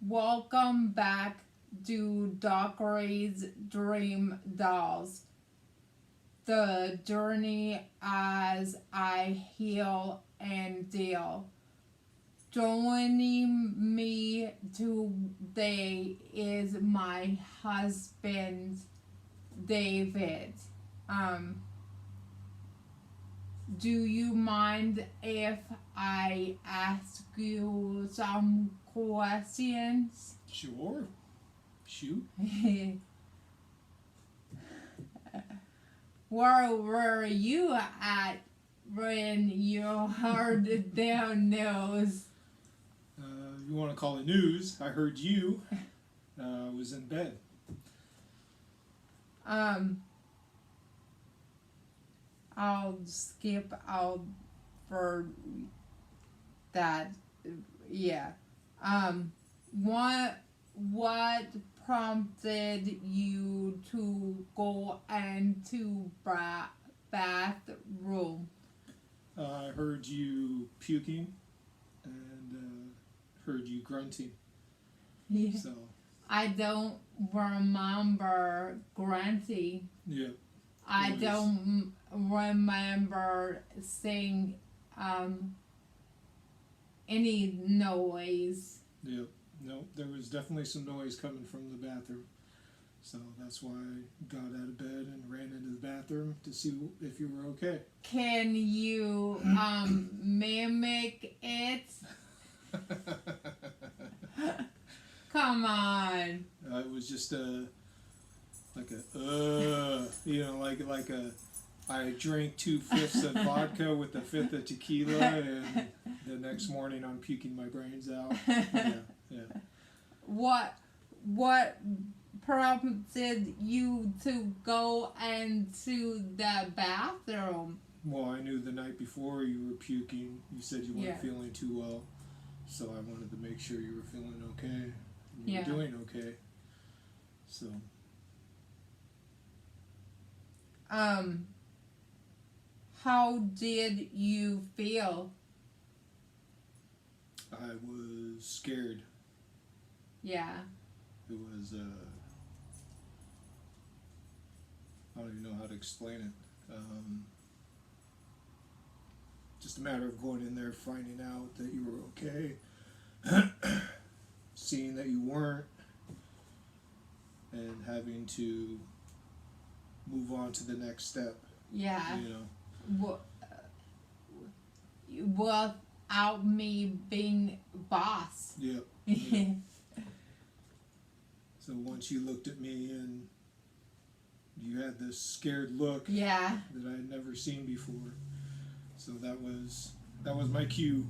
Welcome back to Dockery's Dream Dolls. The journey as I heal and deal. Joining me today is my husband, David. Um, do you mind if I ask you some questions? Sure. Shoot. Where were you at when you heard their news? You want to call it news? I heard you. Was in bed. Um, I'll skip out for that. Yeah. Um, what prompted you to go into bathroom? I heard you puking and heard you grunting. Yeah. So, I don't remember grunting. yeah. I It was, don't remember seeing um, any noise. yeah. No, there was definitely some noise coming from the bathroom. So that's why I got out of bed and ran into the bathroom to see if you were okay. Can you mimic it? Come on. It was just like like a. I drank 2/5 of vodka with a fifth of tequila, and the next morning I'm puking my brains out. Yeah, yeah. What prompted you to go into the bathroom? Well, I knew the night before you were puking. You said you weren't Yeah. feeling too well, so I wanted to make sure you were feeling okay. And you Yeah. were doing okay. So Um, how did you feel? I was scared. Yeah. It was I don't even know how to explain it. Just a matter of going in there, finding out that you were okay, seeing that you weren't, and having to move on to the next step. Yeah. You know. Without me being boss. Yep. Yep. So once you looked at me and you had this scared look Yeah. that I had never seen before, so that was my cue.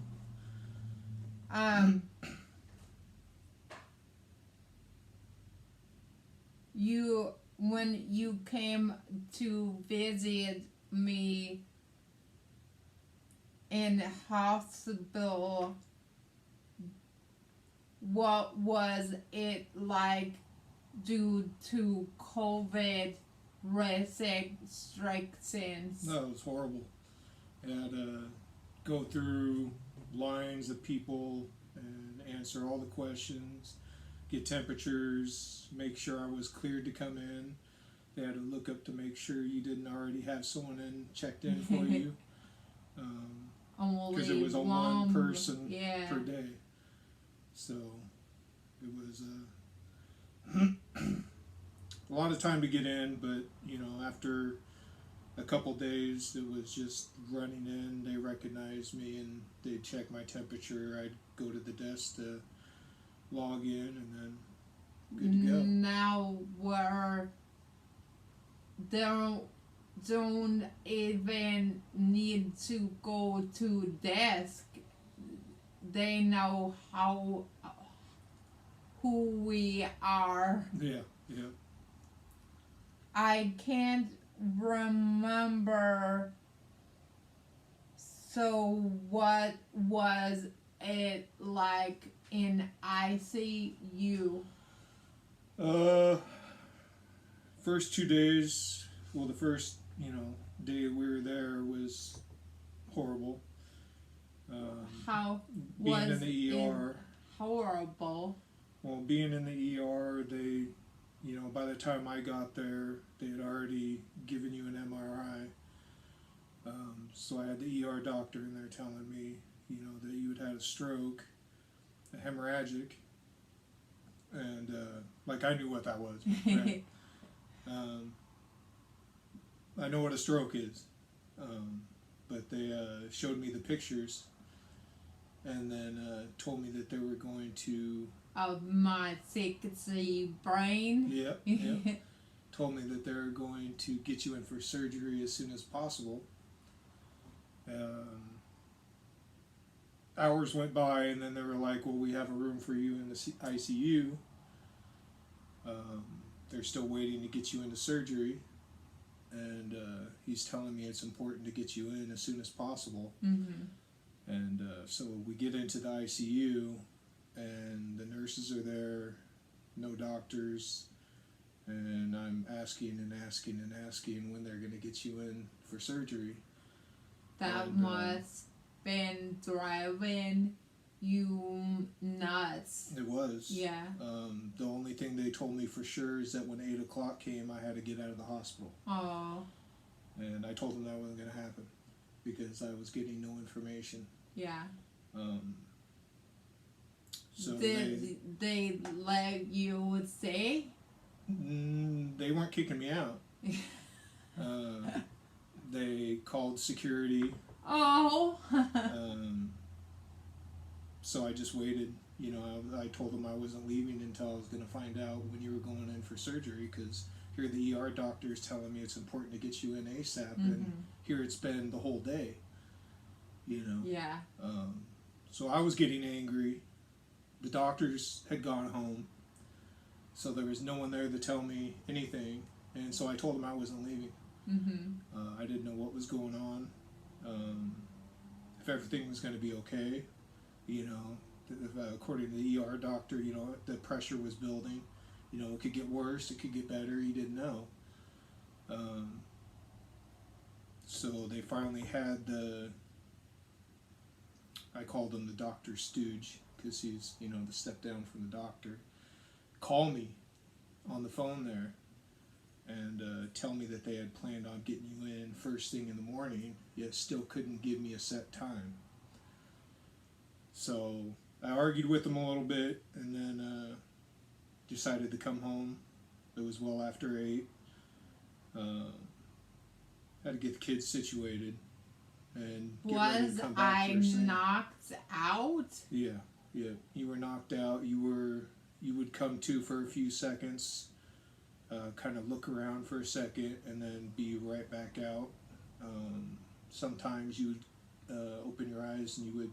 You when you came to visit me in hospital, what was it like due to COVID restrictions? No, it was horrible. I had to go through lines of people and answer all the questions, get temperatures, make sure I was cleared to come in. They had to look up to make sure you didn't already have someone in checked in for you. Because it was a one person per day. So it was a lot of time to get in, but after a couple days, it was just running in. They recognized me and they'd check my temperature. I'd go to the desk to log in, and then good to go. Now we're don't even need to go to desk. They know who we are. Yeah, yeah. I can't remember. So what was it like in ICU? Uh, First 2 days. Well, the first day we were there was horrible. How Being was in the ER. it horrible? Well, being in the ER, they, you know, by the time I got there, they had already given you an MRI. So I had the ER doctor in there telling me, you know, that you had had a stroke, a hemorrhagic, and like I knew what that was. Right? um, I know what a stroke is, but they showed me the pictures, and then told me that they were going to. Of my sexy brain. Yep. Yep. Told me that they're going to get you in for surgery as soon as possible. Hours went by, and then they were like, well, we have a room for you in the ICU. They're still waiting to get you into surgery, and he's telling me it's important to get you in as soon as possible. Mm-hmm. And so we get into the ICU, and the nurses are there, no doctors, and I'm asking and asking and asking when they're going to get you in for surgery. That And, must been driving you nuts. It was. Yeah. The only thing they told me for sure is that when 8 o'clock came, I had to get out of the hospital. Oh. And I told them that wasn't going to happen because I was getting no information. Yeah. So Did they let you stay? they weren't kicking me out. They called security. Oh. So I just waited. You know, I told them I wasn't leaving until I was going to find out when you were going in for surgery, because here the ER doctor is telling me it's important to get you in ASAP, and here it's been the whole day. You know. Yeah. So I was getting angry. The doctors had gone home, so there was no one there to tell me anything, and so I told them I wasn't leaving. I didn't know what was going on, if everything was going to be okay. You know, according to the ER doctor, you know, the pressure was building. You know, it could get worse, it could get better. He didn't know. So they finally had I called him the Dr. Stooge, because he's, you know, the step down from the doctor, call me on the phone there and tell me that they had planned on getting you in first thing in the morning, yet still couldn't give me a set time. So I argued with them a little bit, and then decided to come home. It was well after 8. Had to get the kids situated and get ready to Was come back I first thing. knocked out? Yeah, you were knocked out. You would come to for a few seconds, kind of look around for a second, and then be right back out. Sometimes you would open your eyes and you would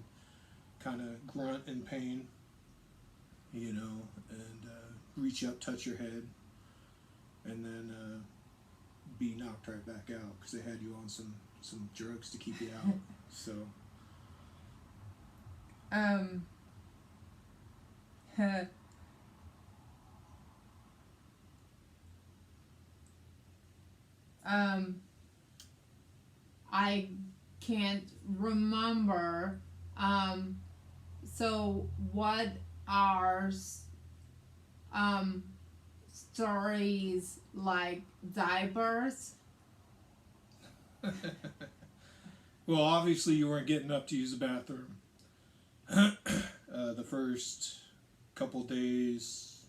kind of grunt in pain, you know, and reach up, touch your head, and then be knocked right back out because they had you on some drugs to keep you out. So. I can't remember. So what are stories like Diapers? Well, obviously you weren't getting up to use the bathroom. The first couple days,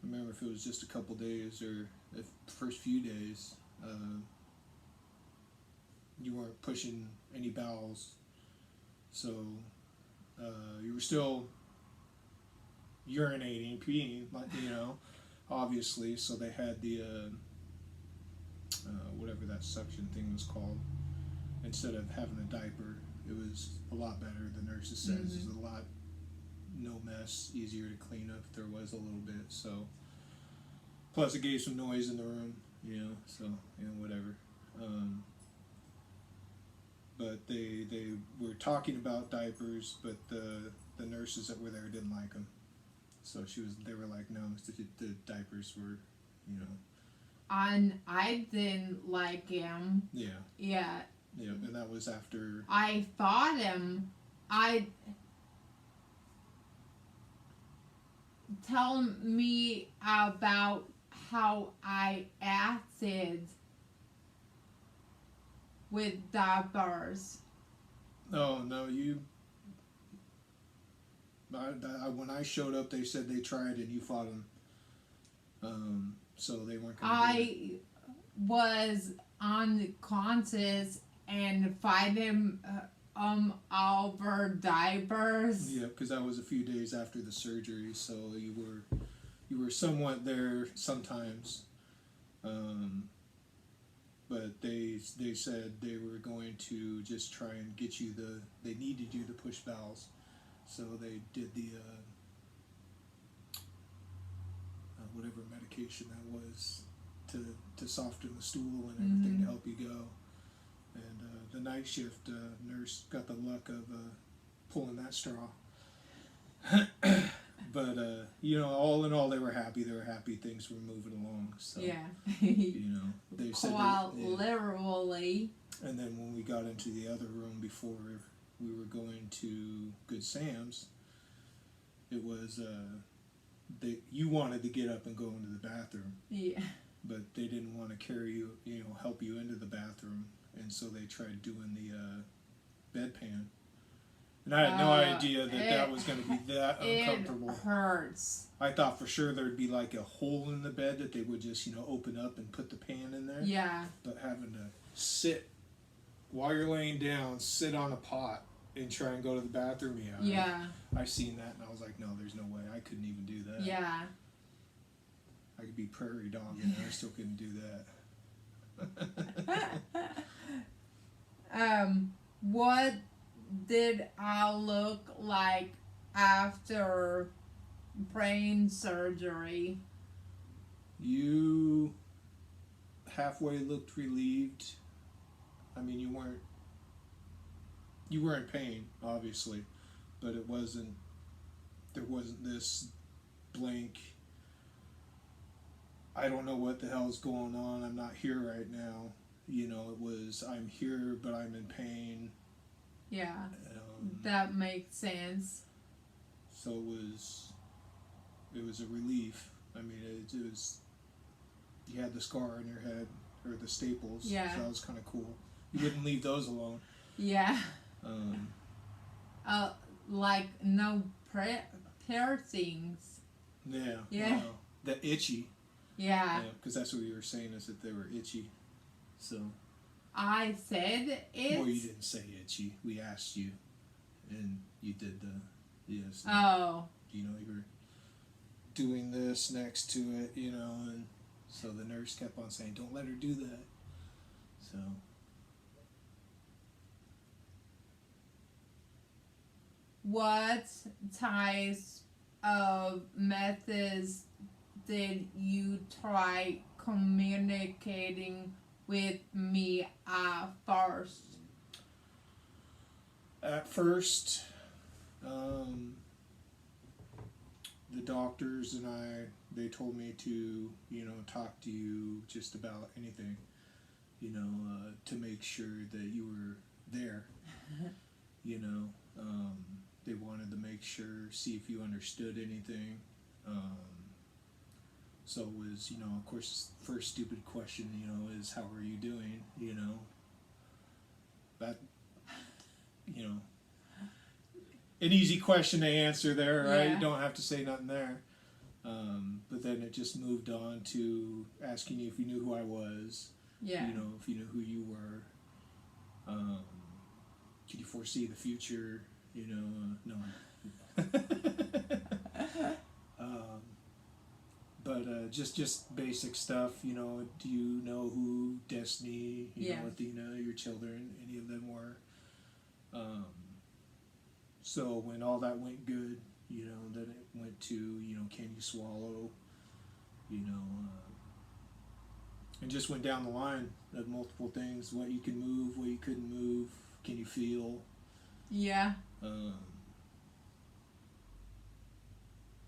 I remember if it was just a couple days or the first few days, you weren't pushing any bowels. So you were still urinating, peeing, like, you know, obviously. So they had the whatever that suction thing was called. Instead of having a diaper, it was a lot better. The nurses said it was a lot, no mess, easier to clean up if there was a little bit. So plus it gave some noise in the room, you know. So, you know, whatever. But they were talking about diapers, but the nurses that were there didn't like them. So they were like, no, the diapers were, you know. And I didn't like him. Yeah. Yeah. Yeah, and that was after. I thought him. tell me about how I acted with diapers. Oh no, when I showed up, they said they tried and you fought them. So they weren't going to do it. I was unconscious and fighting over diapers. Yeah, because that was a few days after the surgery, so you were somewhat there sometimes. But they said they were going to just try and get you they needed you to push bowels, so they did the whatever medication that was to soften the stool and everything to help you go. And the night shift nurse got the luck of pulling that straw. But all in all, they were happy. They were happy things were moving along. So Yeah. they said Quite literally. And then when we got into the other room before we were going to Good Sam's, it was you wanted to get up and go into the bathroom. Yeah. But they didn't want to carry you, help you into the bathroom, and so they tried doing the bedpan. And I had no idea that was going to be that uncomfortable. It hurts. I thought for sure there'd be like a hole in the bed that they would just, open up and put the pan in there. Yeah. But having to sit while you're laying down, sit on a pot and try and go to the bathroom. Yeah. I seen that and I was like, no, there's no way. I couldn't even do that. Yeah. I could be prairie dog and I still couldn't do that. What did I look like after brain surgery? You halfway looked relieved. I mean, you were in pain, obviously, but there wasn't this blank, I don't know what the hell's going on, I'm not here right now. It was, I'm here, but I'm in pain. Yeah, that makes sense. So it was a relief. I mean, it was, you had the scar on your head, or the staples, Yeah. so that was kind of cool. You wouldn't leave those alone. Yeah. Like no piercings. Yeah. Yeah. Wow. The itchy. Yeah. Because that's what you were saying, is that they were itchy. So. I said it. Well, you didn't say itchy. We asked you, and you did yes. Oh. You were doing this next to it, and so the nurse kept on saying, "Don't let her do that." So. What types of methods did you try communicating with me first? At first, the doctors and they told me to, talk to you just about anything, to make sure that you were there. They wanted to make sure, see if you understood anything. So it was, of course, first stupid question, is how are you doing? That, an easy question to answer there, right? Yeah. You don't have to say nothing there. But then it just moved on to asking you if you knew who I was. Yeah. If you knew who you were. Could you foresee the future? No. But just basic stuff, do you know who Destiny, Athena, your children, any of them were? So when all that went good, then it went to, can you swallow, and just went down the line of multiple things, what you can move, what you couldn't move, can you feel? Yeah.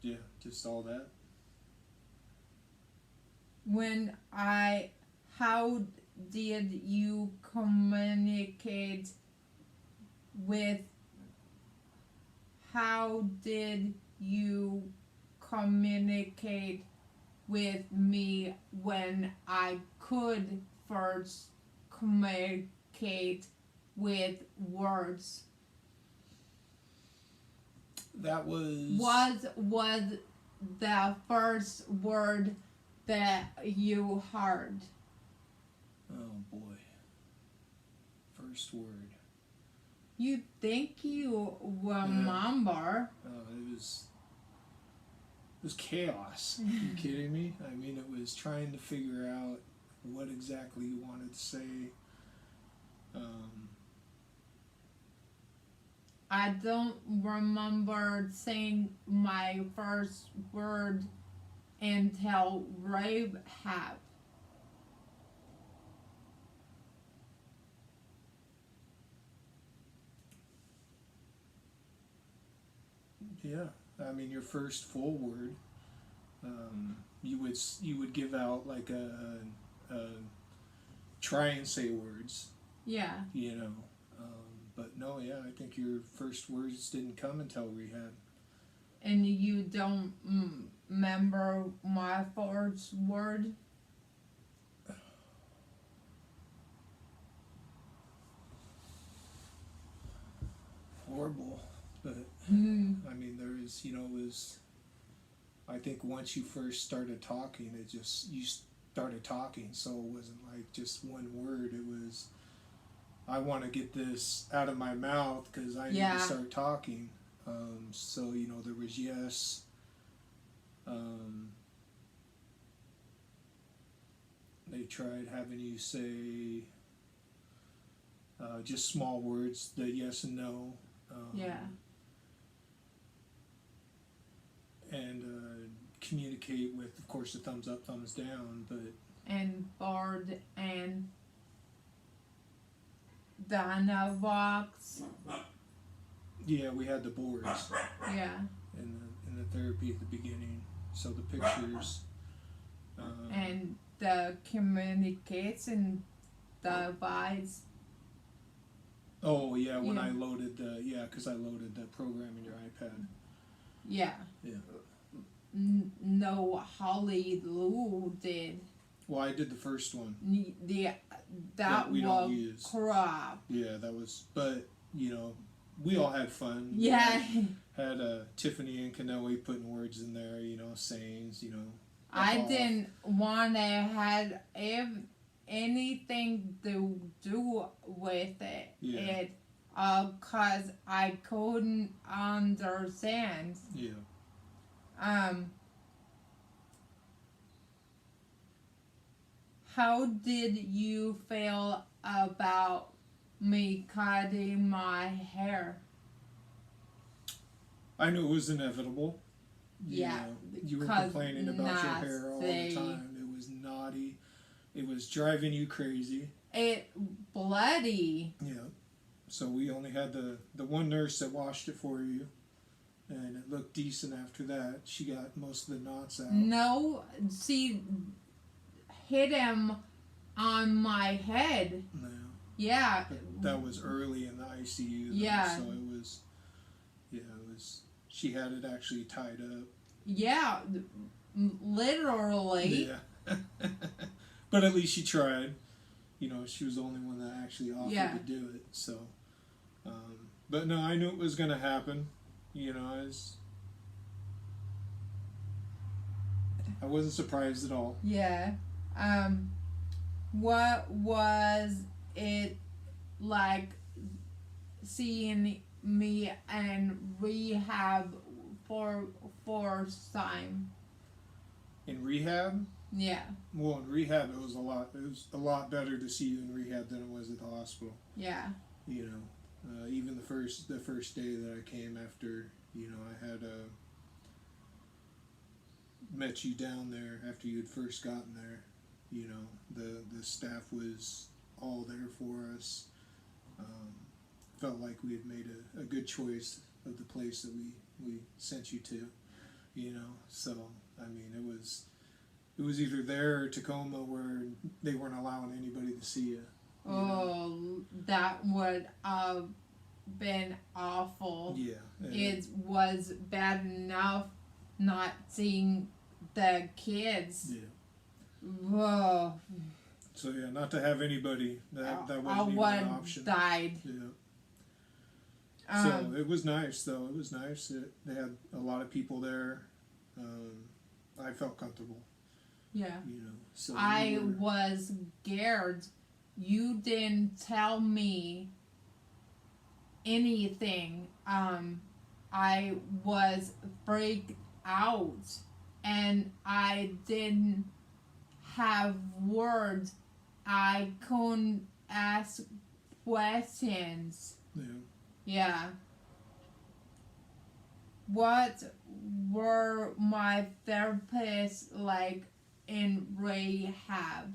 Yeah, just all that. How did you communicate with communicate with me when I could first communicate with words. That Was the first word that you heard? Oh boy. First word. You think you remember? It was chaos. Are you kidding me? I mean, it was trying to figure out what exactly you wanted to say. I don't remember saying my first word until Rehab. Yeah, I mean, your first full word, you would give out like a try and say words, Yeah. you know. But no, yeah, I think your first words didn't come until rehab. And you don't remember my first word? Horrible, but Mm. I mean, there is, it was. I think once you first started talking, you started talking, so it wasn't like just one word. It was, I want to get this out of my mouth because I need to start talking. So there was yes. They tried having you say just small words, the yes and no. And communicate with, of course, the thumbs up, thumbs down, but And board and Dynavox. yeah, we had the boards Yeah. in the therapy at the beginning. So the pictures. And the communication device. Oh yeah, when Yeah. I loaded because I loaded the program in your iPad. Yeah. Yeah. No, Holly Lou did. Well, I did the first one. That we was don't use. crap. Yeah, that was. But we all had fun. Yeah. Had Tiffany and Kanoe putting words in there. Sayings. I didn't want to have anything to do with it. Yeah. Cause I couldn't understand. Yeah. How did you feel about me cutting my hair? I knew it was inevitable. Yeah, You were complaining about your hair all the time. It was naughty. It was driving you crazy. It bloody. Yeah. So we only had the one nurse that washed it for you, and it looked decent after that. She got most of the knots out. No, she hit him on my head. No. Yeah. But that was early in the ICU. Though, Yeah. So it was. She had it actually tied up. Yeah, literally. Yeah. But at least she tried. She was the only one that actually offered to do it. So, but no, I knew it was going to happen. I wasn't surprised at all. Yeah. What was it like seeing me in rehab for first time? In rehab? Yeah. Well, in rehab it was a lot better to see you in rehab than it was at the hospital. Yeah. Even the first day that I came after, I had met you down there after you had first gotten there. The staff was all there for us. Felt like we had made a good choice of the place that we sent you to. So I mean it was either there or Tacoma where they weren't allowing anybody to see you. That would have been awful. Yeah. It was bad enough not seeing the kids. Yeah. Whoa. So yeah, not to have anybody. That I wasn't even would an option. died. Yeah. So it was nice, though. It was nice. They had a lot of people there. I felt comfortable. Yeah. You know. So I was scared. You didn't tell me anything. I was freaked out, and I didn't have words. I couldn't ask questions. Yeah. Yeah. What were my therapists like in rehab?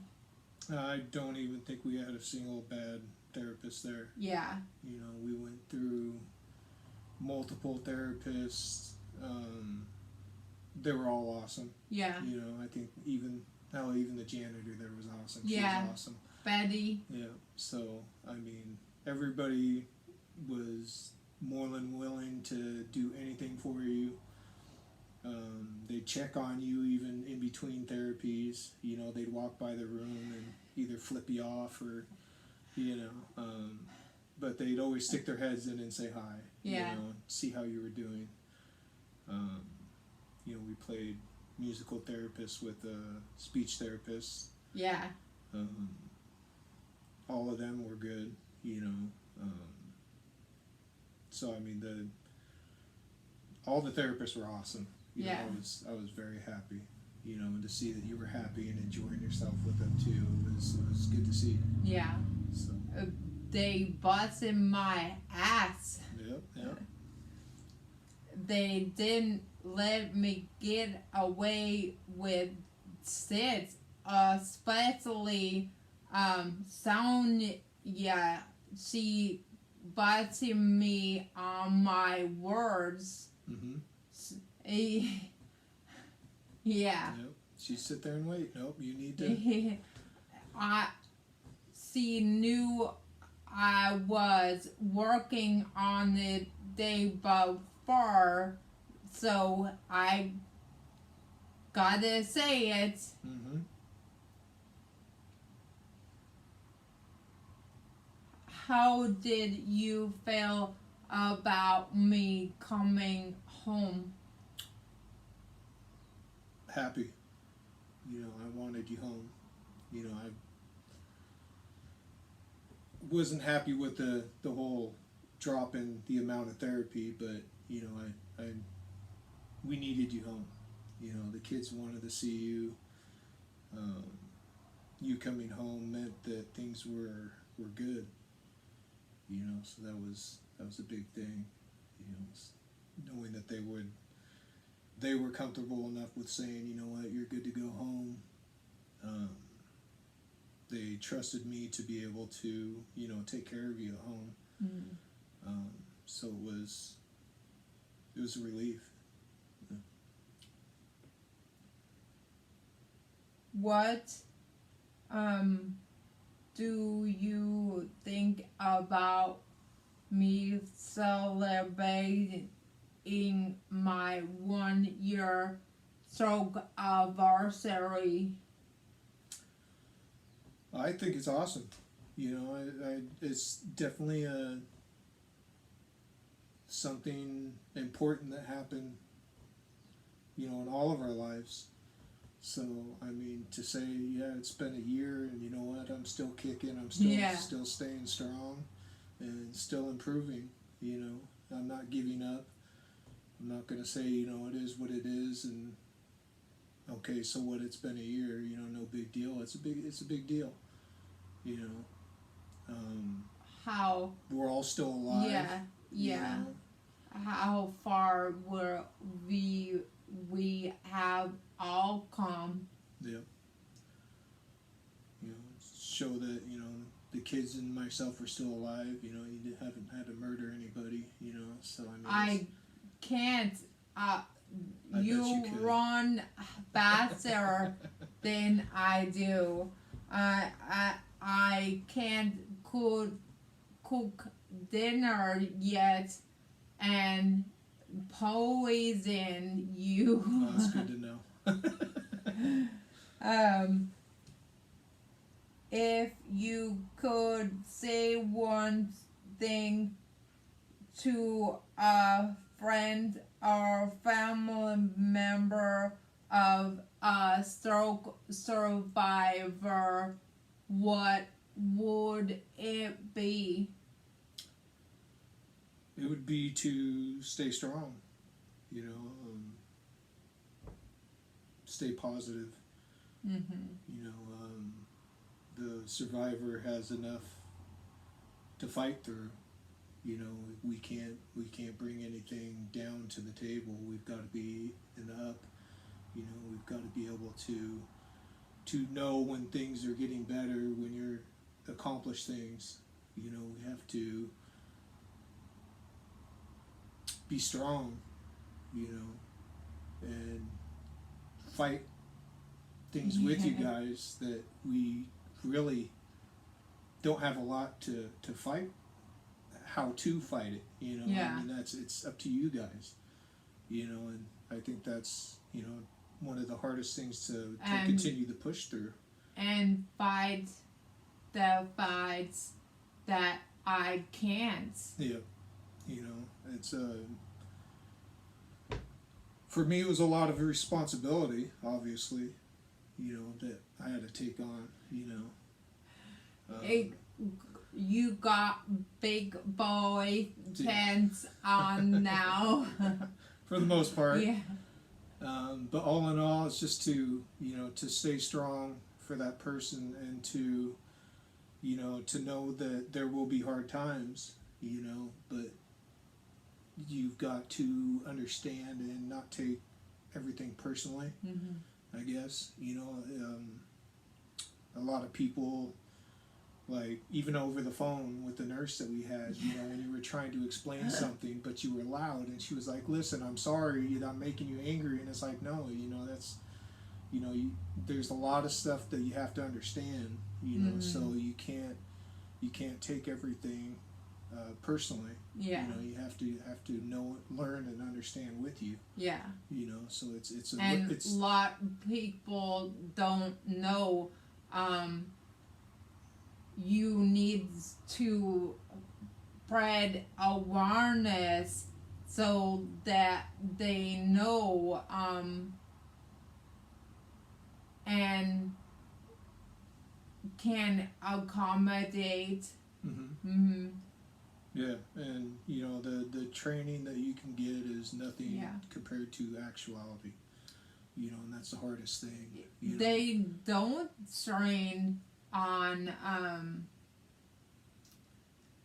I don't even think we had a single bad therapist there. Yeah. You know, we went through multiple therapists. They were all awesome. Yeah. You know, I think even the janitor there was awesome. Yeah. She was awesome. Betty. Yeah. So I mean, everybody was more than willing to do anything for you. They check on you even in between therapies. You know, they'd walk by the room and either flip you off or, you know, but they'd always stick their heads in and say hi. Yeah. You know, see how you were doing. You know, we played musical therapists with speech therapists. Yeah. All of them were good. You know. So I mean all the therapists were awesome. You know, I was very happy, you know, and to see that you were happy and enjoying yourself with them too, it was good to see. Yeah. So. They busted my ass. Yep. They didn't let me get away with shit, especially Sonia. She busted me on my words. Mm-hmm. Yeah. Yep. She sit there and wait. Nope, you need to. She knew I was working on it day before, so I gotta say it. Mm-hmm. How did you feel about me coming home? Happy. You know, I wanted you home. You know, I wasn't happy with the whole drop in the amount of therapy, but you know, we needed you home. You know, the kids wanted to see you. You coming home meant that things were good. You know, so that was a big thing. You know, knowing that they were comfortable enough with saying, you know what, you're good to go home. They trusted me to be able to, you know, take care of you at home. Mm. So it was a relief. Yeah. What do you think about me celebrating my 1 year stroke anniversary? I think it's awesome. You know, it's definitely something important that happened, you know, in all of our lives. So, I mean, to say, yeah, it's been a year and you know what, I'm still kicking, I'm still staying strong and still improving, you know. I'm not giving up. I'm not going to say, you know, it is what it is and okay, so what, it's been a year, you know, no big deal. It's a big deal. You know. How? We're all still alive. Yeah. You know? How far were we have all come? Yep. You know, show that, you know, the kids and myself are still alive. You know, you haven't had to murder anybody. You know, so I mean. I can't. I bet you could. Run faster than I do. I can't cook dinner yet, and poison you. Oh, that's good to know. If you could say one thing to a friend or family member of a stroke survivor, what would it be? It would be to stay strong, you know, stay positive. Mm-hmm. You know, the survivor has enough to fight through. You know, we can't bring anything down to the table. We've got to be an up. You know, we've got to be able to know when things are getting better, when you're accomplish things. You know, we have to be strong, you know, and fight things with you guys that we really don't have a lot to fight, how to fight it, you know. Yeah. I mean, it's up to you guys, you know, and I think that's, you know, one of the hardest things to continue to push through. And fight the fights that I can't. Yeah, you know, it's for me it was a lot of responsibility, obviously, you know, that I had to take on, you know. You got big boy pants on now. For the most part. Yeah. But all in all, it's just to, you know, to stay strong for that person and to, you know, to know that there will be hard times, you know, but you've got to understand and not take everything personally, I guess. You know, a lot of people, like, even over the phone with the nurse that we had, you know, when you were trying to explain something, but you were loud, and she was like, listen, I'm sorry, you know, I'm making you angry, and it's like, no, you know, that's, you know, there's a lot of stuff that you have to understand, you know, so you can't take everything personally. Yeah. You know, you have to know, learn, and understand with you. Yeah. You know, so it's a lot of people don't know. You need to spread awareness so that they know and can accommodate. Yeah, and you know the training that you can get is nothing compared to actuality. You know, and that's the hardest thing. You know? They don't train on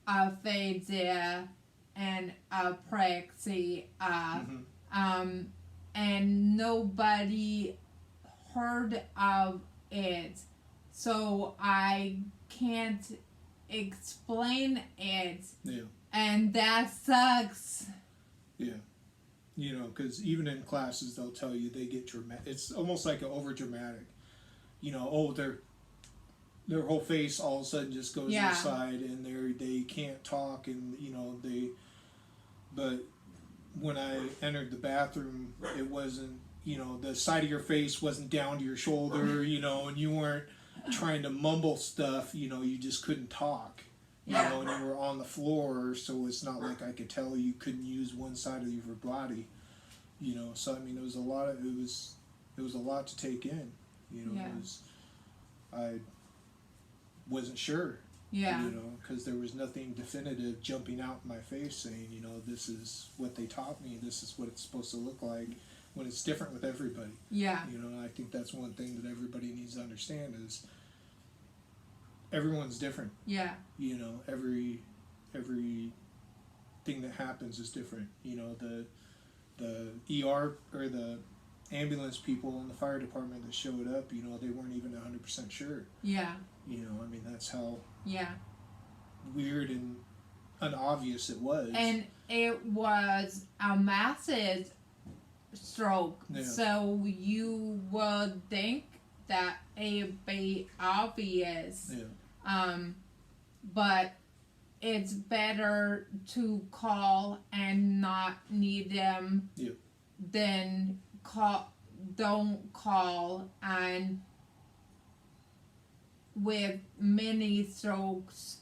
aphasia and apraxia, and nobody heard of it, so I can't explain it. Yeah. And that sucks. Yeah. You know, because even in classes they'll tell you they get dramatic. It's almost like an over dramatic. You know, oh, their whole face all of a sudden just goes to the side, and they can't talk, and you know But when I entered the bathroom, it wasn't, you know, the side of your face wasn't down to your shoulder, you know, and you weren't trying to mumble stuff, you know, you just couldn't talk. You know, and you were on the floor, so it's not like I could tell you couldn't use one side of your body, you know. So I mean, it was a lot to take in, you know. I wasn't sure, you know, because there was nothing definitive jumping out in my face saying, you know, this is what they taught me, this is what it's supposed to look like, when it's different with everybody. Yeah. You know, and I think that's one thing that everybody needs to understand is everyone's different. Yeah. You know, every thing that happens is different. You know, the ER or the ambulance people in the fire department that showed up, you know, they weren't even 100% sure. Yeah. You know, I mean, that's how weird and unobvious it was. And it was a massive stroke, so you would think that it'd be obvious. But it's better to call and not need them Yep. than don't call and with many strokes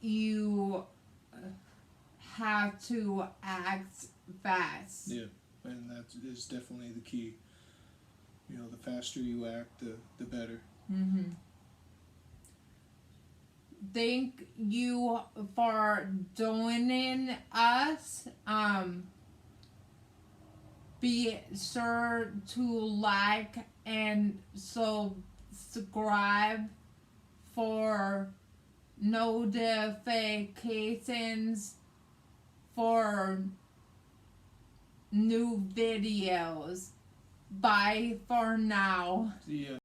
you have to act fast. Yeah, and that is definitely the key. You know, the faster you act, the better. Mm-hmm. Thank you for joining us. Be sure to like and subscribe for notifications for new videos. Bye for now. See ya.